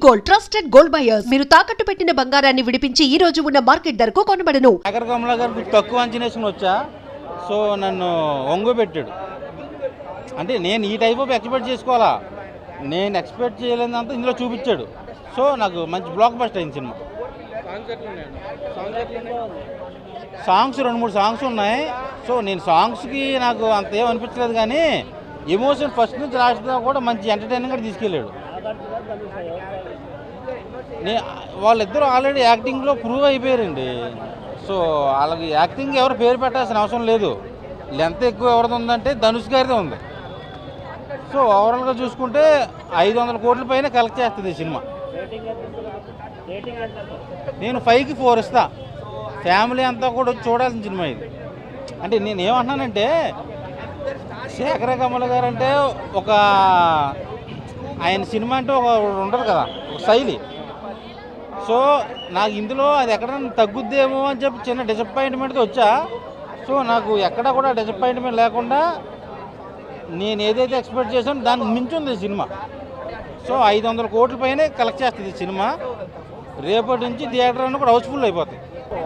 Gold trusted gold buyers మీరు తాకట్టు పెట్టిన బంగారాన్ని విడిపించి ఈ రోజు ఉన్న మార్కెట్ ధరకు కొనబడను. శేఖర్ కమల గారికి తక్కువ అంచనేసుకుని వచ్చా. సో నన్ను ఒంగు పెట్టాడు. అంటే నేను ఈ టైప్ ఆఫ్ ఎక్స్పెక్ట్ చేసుకోవాలా, నేను ఎక్స్పెక్ట్ చేయలేదంతా ఇందులో చూపించాడు. సో నాకు మంచి బ్లాక్ బస్టర్ అయింది సినిమా. సాంగ్స్ 2-3 సాంగ్స్ ఉన్నాయి. సో నేను సాంగ్స్కి నాకు అంత ఏం అనిపించలేదు, కానీ ఎమోషన్ ఫస్ట్ నుంచి లాస్ట్ దాకా కూడా మంచి ఎంటర్టైనింగ్గా తీసుకెళ్ళాడు. వాళ్ళిద్దరూ ఆల్రెడీ యాక్టింగ్లో ప్రూవ్ అయిపోయారండి. సో వాళ్ళకి యాక్టింగ్ ఎవరు పేరు పెట్టాల్సిన అవసరం లేదు. లెంత్ ఎక్కువ ఎవరిది ఉందంటే ధనుష్ గారిదే ఉంది. సో ఓవరాల్గా చూసుకుంటే 500 కోట్ల పైన కలెక్ట్ చేస్తుంది ఈ సినిమా. నేను 5కి 4 ఇస్తా. ఫ్యామిలీ అంతా కూడా వచ్చి చూడాల్సిన సినిమా ఇది. అంటే నేను ఏమంటున్నానంటే, శేఖర్ కమల గారు అంటే ఒక ఆయన సినిమా అంటే ఒక ఉండదు కదా, ఒక శైలి. సో నాకు ఇందులో అది ఎక్కడైనా తగ్గుద్దేమో అని చెప్పి చిన్న డిసప్పాయింట్మెంట్తో వచ్చా. సో నాకు ఎక్కడ కూడా డిసప్పాయింట్మెంట్ లేకుండా నేను ఏదైతే ఎక్స్పెక్ట్ చేశానో దానికి మించుంది సినిమా. సో 500 కోట్ల పైనే కలెక్ట్ చేస్తుంది సినిమా. రేపటి నుంచి థియేటర్ అన్నీ కూడా హౌస్ఫుల్ అయిపోతాయి.